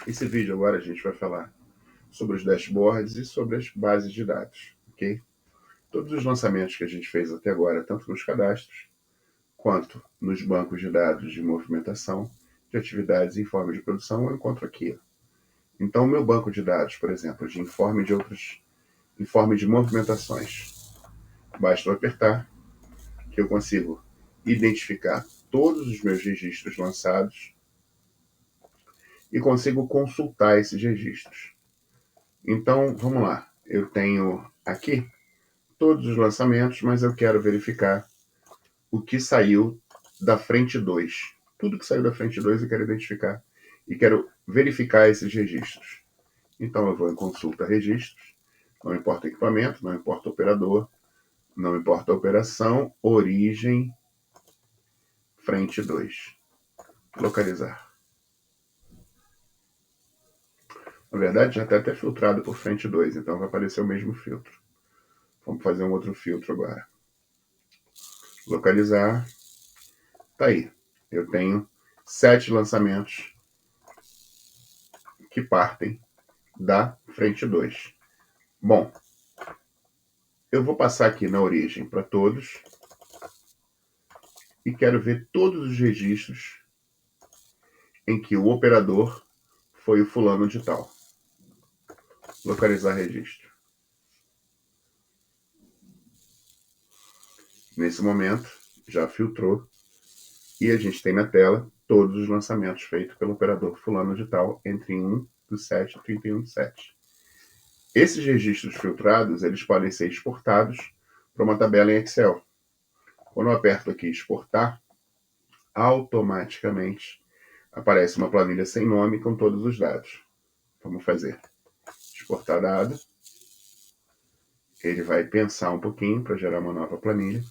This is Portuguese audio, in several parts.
Esse vídeo agora a gente vai falar sobre os dashboards e sobre as bases de dados, ok? Todos os lançamentos que a gente fez até agora, tanto nos cadastros, quanto nos bancos de dados de movimentação, de atividades e informes de produção, eu encontro aqui. Então, o meu banco de dados, por exemplo, de informe de movimentações, basta eu apertar que eu consigo identificar todos os meus registros lançados e consigo consultar esses registros. Então, vamos lá. Eu tenho aqui todos os lançamentos, mas eu quero verificar o que saiu da frente 2. Tudo que saiu da frente 2 eu quero identificar e quero verificar esses registros. Então eu vou em consulta registros, não importa o equipamento, não importa o operador, não importa a operação, origem, frente 2. Localizar. Na verdade já está até filtrado por frente 2, então vai aparecer o mesmo filtro. Vamos fazer um outro filtro agora. Localizar. Tá aí. Eu tenho 7 lançamentos que partem da frente 2. Bom, eu vou passar aqui na origem para todos e quero ver todos os registros em que o operador foi o fulano de tal. Localizar registro. Nesse momento, já filtrou e a gente tem na tela todos os lançamentos feitos pelo operador fulano de tal entre 1/7 e 31/7. Esses registros filtrados, eles podem ser exportados para uma tabela em Excel. Quando eu aperto aqui exportar, automaticamente aparece uma planilha sem nome com todos os dados. Vamos fazer. Exportar dado. Ele vai pensar um pouquinho para gerar uma nova planilha.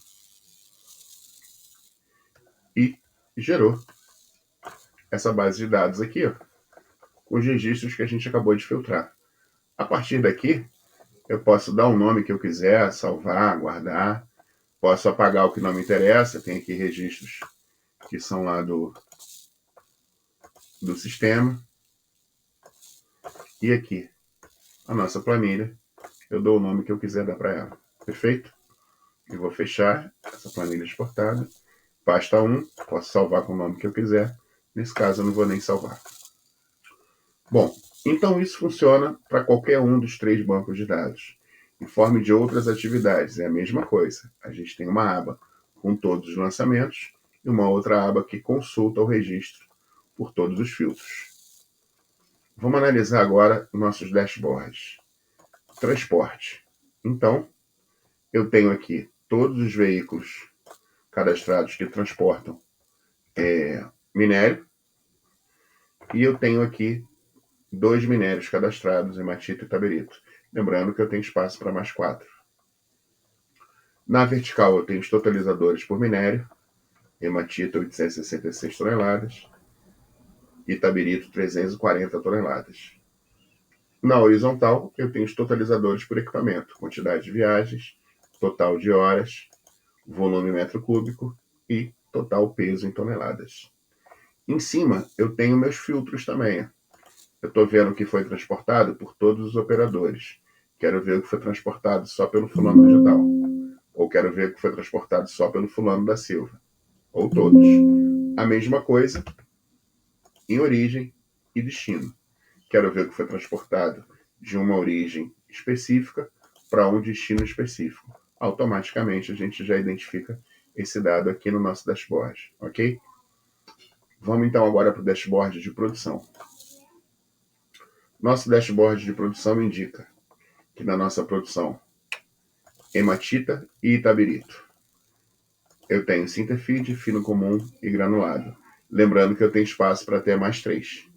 E gerou essa base de dados aqui, ó, com os registros que a gente acabou de filtrar. A partir daqui, eu posso dar o nome que eu quiser, salvar, guardar. Posso apagar o que não me interessa. Tem aqui registros que são lá do sistema. E aqui, a nossa planilha, eu dou o nome que eu quiser dar para ela. Perfeito? Eu vou fechar essa planilha exportada. Pasta 1, posso salvar com o nome que eu quiser. Nesse caso, eu não vou nem salvar. Bom, então isso funciona para qualquer um dos 3 bancos de dados. Informe de outras atividades, é a mesma coisa. A gente tem uma aba com todos os lançamentos e uma outra aba que consulta o registro por todos os filtros. Vamos analisar agora nossos dashboards. Transporte. Então, eu tenho aqui todos os veículos cadastrados que transportam minério. E eu tenho aqui 2 minérios cadastrados, hematita e taberito. Lembrando que eu tenho espaço para mais 4. Na vertical eu tenho os totalizadores por minério. Hematita 866 toneladas e taberito 340 toneladas. Na horizontal eu tenho os totalizadores por equipamento, quantidade de viagens, total de horas, volume metro cúbico e total peso em toneladas. Em cima eu tenho meus filtros também. Eu estou vendo o que foi transportado por todos os operadores. Quero ver o que foi transportado só pelo fulano de tal. Ou quero ver o que foi transportado só pelo fulano da Silva. Ou todos. A mesma coisa em origem e destino. Quero ver o que foi transportado de uma origem específica para um destino específico. Automaticamente a gente já identifica esse dado aqui no nosso dashboard, ok? Vamos então agora para o dashboard de produção. Nosso dashboard de produção indica que na nossa produção hematita e itabirito eu tenho Sinterfeed, fino comum e granulado. Lembrando que eu tenho espaço para ter mais 3.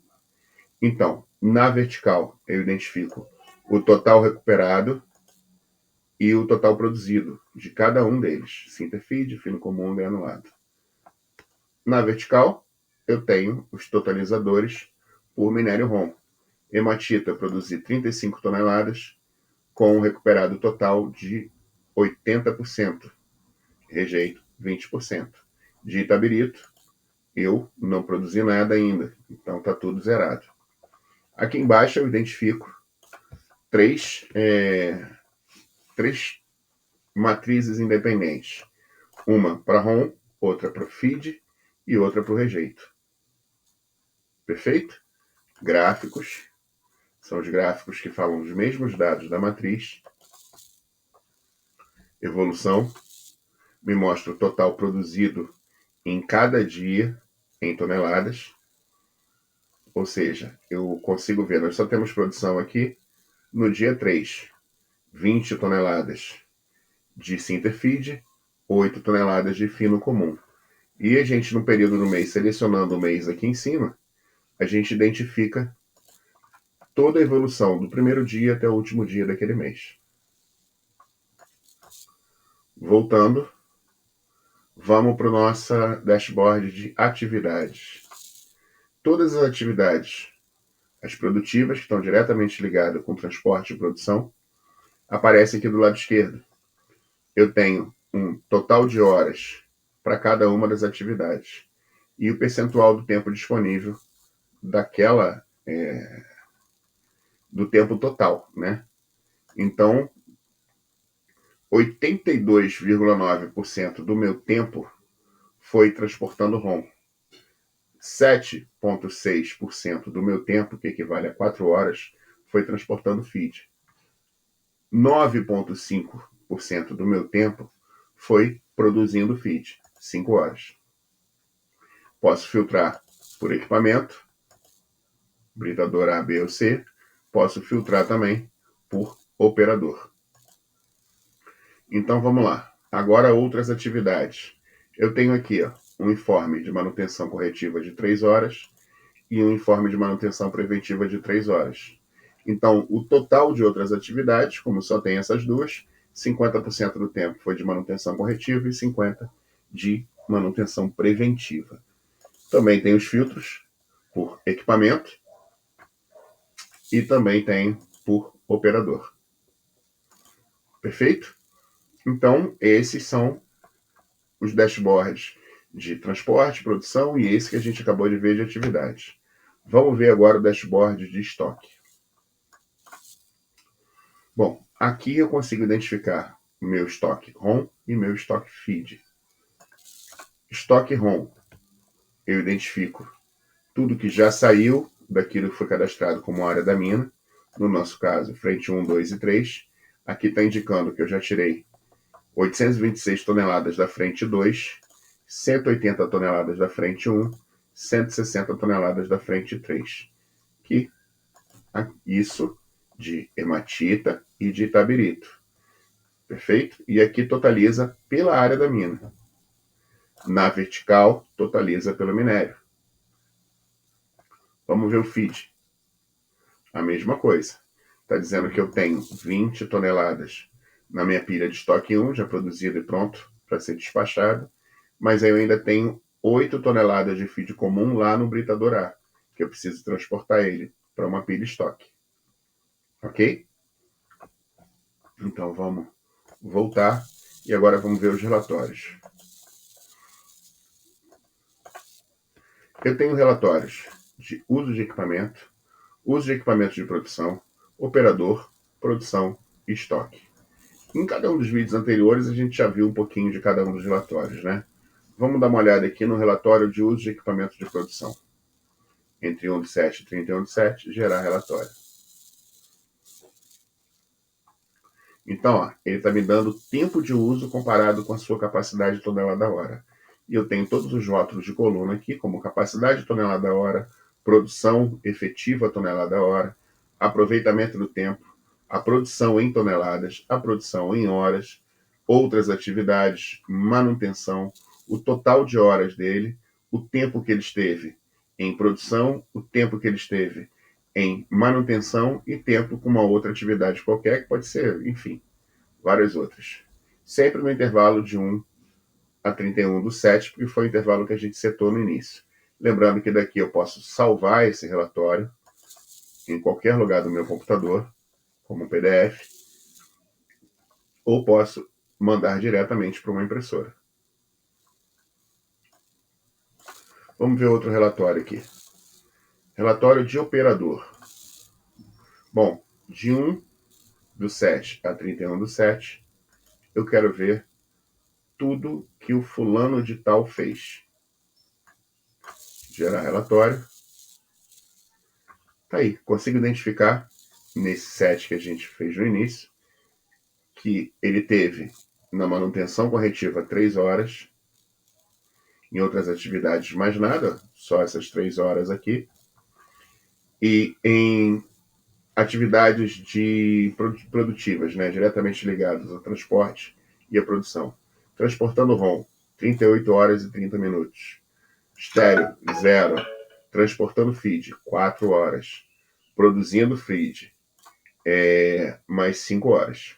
Então, na vertical, eu identifico o total recuperado e o total produzido de cada um deles. Sinterfeed, fino comum e granulado. Na vertical, eu tenho os totalizadores por minério ROM. Hematita, eu produzi 35 toneladas, com um recuperado total de 80%. Rejeito 20%. De itabirito, eu não produzi nada ainda, então está tudo zerado. Aqui embaixo eu identifico três matrizes independentes. Uma para ROM, outra para o feed e outra para o rejeito. Perfeito? Gráficos. São os gráficos que falam os mesmos dados da matriz. Evolução. Me mostra o total produzido em cada dia em toneladas. Ou seja, eu consigo ver, nós só temos produção aqui no dia 3. 20 toneladas de Sinterfeed, 8 toneladas de fino comum. E a gente, no período do mês, selecionando o mês aqui em cima, a gente identifica toda a evolução do primeiro dia até o último dia daquele mês. Voltando, vamos para o nosso dashboard de atividades. Todas as atividades, as produtivas, que estão diretamente ligadas com transporte e produção, aparecem aqui do lado esquerdo. Eu tenho um total de horas para cada uma das atividades e o percentual do tempo disponível do tempo total, né? Então, 82,9% do meu tempo foi transportando ROM. 7,6% do meu tempo, que equivale a 4 horas, foi transportando feed. 9,5% do meu tempo foi produzindo feed, 5 horas. Posso filtrar por equipamento, britador A, B ou C. Posso filtrar também por operador. Então vamos lá. Agora outras atividades. Eu tenho aqui um informe de manutenção corretiva de 3 horas e um informe de manutenção preventiva de 3 horas. Então, o total de outras atividades, como só tem essas duas, 50% do tempo foi de manutenção corretiva e 50% de manutenção preventiva. Também tem os filtros por equipamento e também tem por operador. Perfeito? Então, esses são os dashboards de transporte, produção e esse que a gente acabou de ver de atividades. Vamos ver agora o dashboard de estoque. Bom, aqui eu consigo identificar o meu estoque ROM e meu estoque feed. Estoque ROM, eu identifico tudo que já saiu daquilo que foi cadastrado como área da mina, no nosso caso, frente 1, 2 e 3. Aqui está indicando que eu já tirei 826 toneladas da frente 2, 180 toneladas da frente 1, 160 toneladas da frente 3. Que isso de hematita e de itabirito. Perfeito? E aqui totaliza pela área da mina. Na vertical, totaliza pelo minério. Vamos ver o feed. A mesma coisa. Está dizendo que eu tenho 20 toneladas na minha pilha de estoque 1, já produzido e pronto para ser despachado. Mas eu ainda tenho 8 toneladas de feed comum lá no britador A, que eu preciso transportar ele para uma pilha estoque. Ok? Então vamos voltar e agora vamos ver os relatórios. Eu tenho relatórios de uso de equipamento, uso de equipamentos de produção, operador, produção e estoque. Em cada um dos vídeos anteriores a gente já viu um pouquinho de cada um dos relatórios, né? Vamos dar uma olhada aqui no relatório de uso de equipamentos de produção. Entre 1 de 7 e 31 de 7, gerar relatório. Então, ele está me dando tempo de uso comparado com a sua capacidade tonelada-hora. E eu tenho todos os rótulos de coluna aqui, como capacidade tonelada-hora, produção efetiva tonelada-hora, aproveitamento do tempo, a produção em toneladas, a produção em horas, outras atividades, manutenção, o total de horas dele, o tempo que ele esteve em produção, o tempo que ele esteve em manutenção e tempo com uma outra atividade qualquer, que pode ser, enfim, várias outras. Sempre no intervalo de 1 a 31 do 7, porque foi o intervalo que a gente setou no início. Lembrando que daqui eu posso salvar esse relatório em qualquer lugar do meu computador, como um PDF, ou posso mandar diretamente para uma impressora. Vamos ver outro relatório aqui. Relatório de operador. Bom, de 1/7 a 31/7, eu quero ver tudo que o fulano de tal fez. Gerar relatório. Tá aí, consigo identificar nesse set que a gente fez no início que ele teve na manutenção corretiva 3 horas, em outras atividades mais nada, só essas 3 horas aqui, e em atividades produtivas, né, diretamente ligadas ao transporte e à produção. Transportando ROM, 38 horas e 30 minutos. Estéreo, 0. Transportando feed, 4 horas. Produzindo feed, mais 5 horas.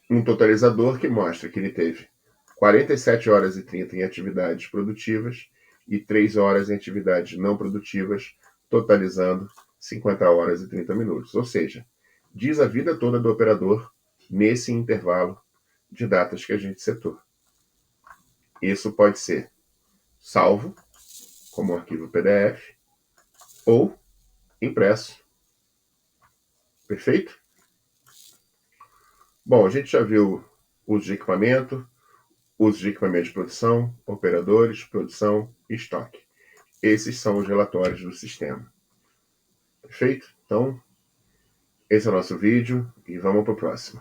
Um totalizador que mostra que ele teve 47 horas e 30 em atividades produtivas e 3 horas em atividades não produtivas, totalizando 50 horas e 30 minutos. Ou seja, diz a vida toda do operador nesse intervalo de datas que a gente setou. Isso pode ser salvo como arquivo PDF ou impresso. Perfeito? Bom, a gente já viu uso de equipamento de produção, operadores, produção e estoque. Esses são os relatórios do sistema. Perfeito? Então, esse é o nosso vídeo e vamos para o próximo.